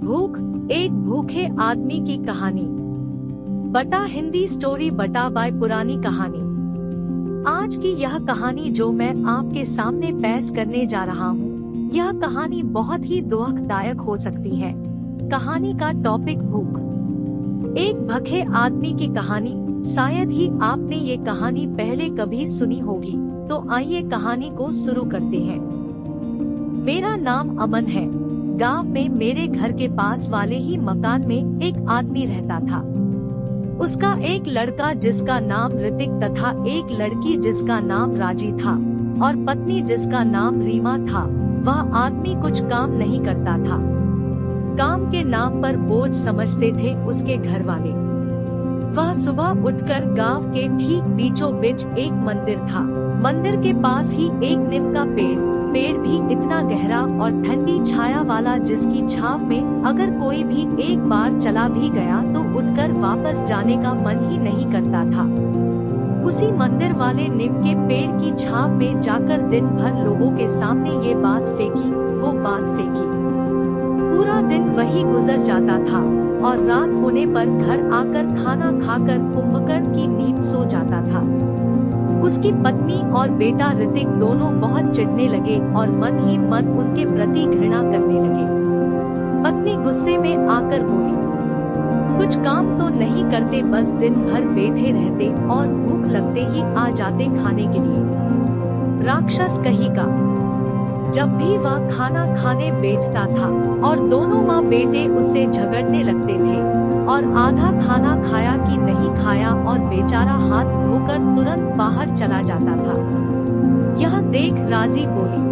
भूख, एक भूखे आदमी की कहानी। बटा हिंदी स्टोरी बटा बाय पुरानी कहानी। आज की यह कहानी जो मैं आपके सामने पेश करने जा रहा हूँ, यह कहानी बहुत ही दुखदायक हो सकती है। कहानी का टॉपिक भूख। एक भूखे आदमी की कहानी। शायद ही आपने ये कहानी पहले कभी सुनी होगी, तो आइए कहानी को शुरू करते हैं। मेरा नाम अमन है। गांव में मेरे घर के पास वाले ही मकान में एक आदमी रहता था। उसका एक लड़का जिसका नाम ऋतिक तथा एक लड़की जिसका नाम राजी था और पत्नी जिसका नाम रीमा था। वह आदमी कुछ काम नहीं करता था। काम के नाम पर बोझ समझते थे उसके घर वाले। वह सुबह उठकर गांव के ठीक बीचों बीच एक मंदिर था। मंदिर के पास ही एक नीम का पेड़ भी इतना गहरा और ठंडी छाया वाला जिसकी छांव में अगर कोई भी एक बार चला भी गया तो उठकर वापस जाने का मन ही नहीं करता था। उसी मंदिर वाले नीम के पेड़ की छांव में जाकर दिन भर लोगों के सामने ये बात फेंकी, वो बात फेंकी। पूरा दिन वही गुजर जाता था और रात होने पर घर आकर खाना खाकर कुंभकर्ण की नींद सो जाता था। उसकी पत्नी और बेटा ऋतिक दोनों बहुत चिढ़ने लगे और मन ही मन उनके प्रति घृणा करने लगे। पत्नी गुस्से में आकर बोली, कुछ काम तो नहीं करते, बस दिन भर बैठे रहते और भूख लगते ही आ जाते खाने के लिए। राक्षस कहीं का। जब भी वह खाना खाने बैठता था और दोनों माँ बेटे उससे झगड़ने लगते थे और आधा खाना खाया कि नहीं खाया और बेचारा हाथ धोकर तुरंत बाहर चला जाता था। यह देख राजी बोली,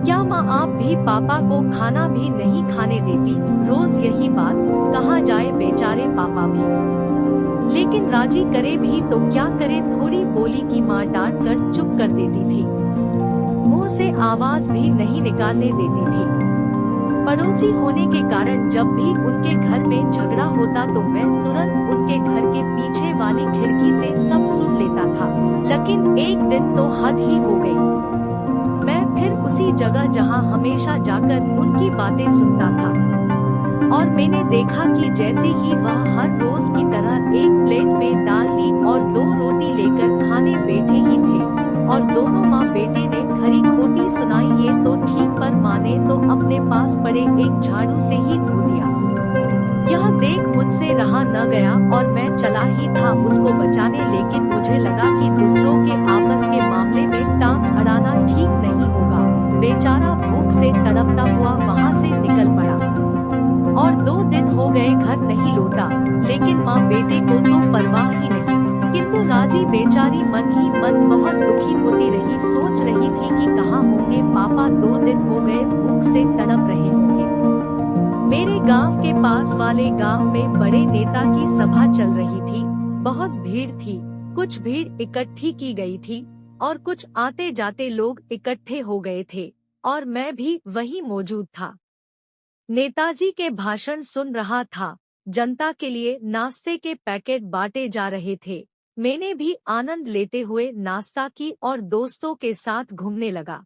क्या माँ आप भी पापा को खाना भी नहीं खाने देती? रोज यही बात, कहाँ जाए बेचारे पापा भी। लेकिन राजी करे भी तो क्या करे, थोड़ी बोली की माँ डांट कर चुप कर देती थी। मुंह से आवाज भी नहीं निकालने देती थी। पड़ोसी होने के कारण जब भी उनके घर में झगड़ा होता तो मैं तुरंत उनके घर के पीछे वाली खिड़की से सब सुन लेता था। लेकिन एक दिन तो हद ही हो गई। मैं फिर उसी जगह जहां हमेशा जाकर उनकी बातें सुनता था और मैंने देखा कि जैसे ही वह हर रोज की तरह एक प्लेट में दाल ली और 2 रोटी लेकर खाने बैठे ही थे और दोनों माँ बेटे ने खरी खोटी सुनाई ये तो ठीक, पर माँ ने तो अपने पास पड़े एक झाड़ू से ही धो दिया। यह देख मुझसे रहा न गया और मैं चला ही था उसको बचाने, लेकिन मुझे लगा कि दूसरों के आपस के मामले में टांग अड़ाना ठीक नहीं होगा। बेचारा भूख से तड़पता हुआ वहाँ से निकल पड़ा और 2 दिन हो गए घर नहीं लौटा, लेकिन माँ बेटे को तो परवाह ही नहीं। किंतु राजी बेचारी मन ही मन बहुत दुखी होती रही, सोच रही थी कि कहाँ होंगे पापा, 2 दिन हो गए भूख से तड़प रहे होंगे। मेरे गांव के पास वाले गांव में बड़े नेता की सभा चल रही थी। बहुत भीड़ थी। कुछ भीड़ इकट्ठी की गई थी और कुछ आते जाते लोग इकट्ठे हो गए थे और मैं भी वहीं मौजूद था। नेताजी के भाषण सुन रहा था। जनता के लिए नाश्ते के पैकेट बांटे जा रहे थे। मैंने भी आनंद लेते हुए नाश्ता की और दोस्तों के साथ घूमने लगा।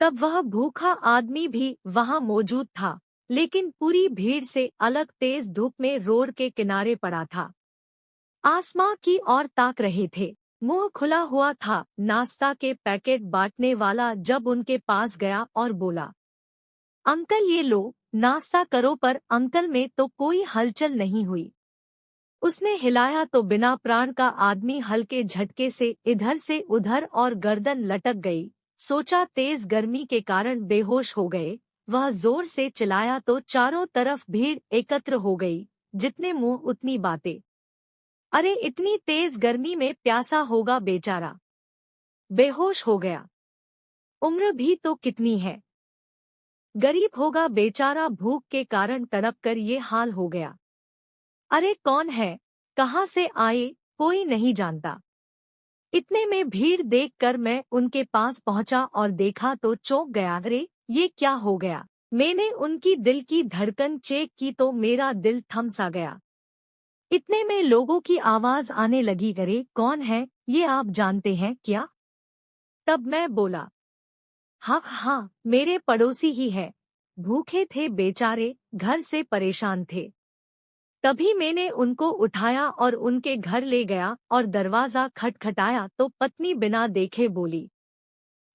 तब वह भूखा आदमी भी वहां मौजूद था, लेकिन पूरी भीड़ से अलग तेज धूप में रोड के किनारे पड़ा था। आसमां की ओर ताक रहे थे। मुंह खुला हुआ था। नाश्ता के पैकेट बांटने वाला जब उनके पास गया और बोला, अंकल ये लो, नाश्ता करो, पर अंकल में तो कोई हलचल नहीं हुई। उसने हिलाया तो बिना प्राण का आदमी हल्के झटके से इधर से उधर और गर्दन लटक गई। सोचा तेज गर्मी के कारण बेहोश हो गए। वह जोर से चिल्लाया तो चारों तरफ भीड़ एकत्र हो गई। जितने मुंह उतनी बातें। अरे इतनी तेज गर्मी में प्यासा होगा बेचारा, बेहोश हो गया। उम्र भी तो कितनी है, गरीब होगा बेचारा, भूख के कारण तड़प कर ये हाल हो गया। अरे कौन है, कहाँ से आए, कोई नहीं जानता। इतने में भीड़ देखकर मैं उनके पास पहुंचा और देखा तो चौंक गया। अरे ये क्या हो गया। मैंने उनकी दिल की धड़कन चेक की तो मेरा दिल थम सा गया। इतने में लोगों की आवाज आने लगी, अरे कौन है, ये आप जानते हैं क्या? तब मैं बोला, हाँ हाँ, मेरे पड़ोसी ही है। भूखे थे बेचारे, घर से परेशान थे। तभी मैंने उनको उठाया और उनके घर ले गया और दरवाजा खटखटाया तो पत्नी बिना देखे बोली,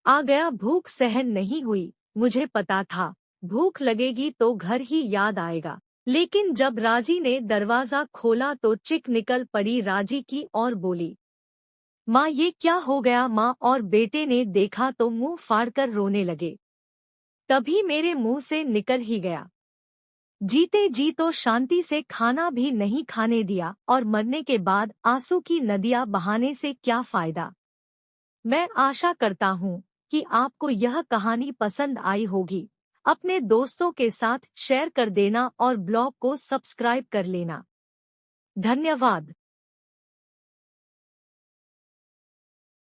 आ गया। भूख सहन नहीं हुई। मुझे पता था भूख लगेगी तो घर ही याद आएगा। लेकिन जब राजी ने दरवाजा खोला तो चिक निकल पड़ी राजी की और बोली, माँ ये क्या हो गया। माँ और बेटे ने देखा तो मुंह फाड़कर रोने लगे। तभी मेरे मुंह से निकल ही गया, जीते जी तो शांति से खाना भी नहीं खाने दिया और मरने के बाद आंसू की नदियां बहाने से क्या फायदा। मैं आशा करता हूँ कि आपको यह कहानी पसंद आई होगी। अपने दोस्तों के साथ शेयर कर देना और ब्लॉग को सब्सक्राइब कर लेना। धन्यवाद।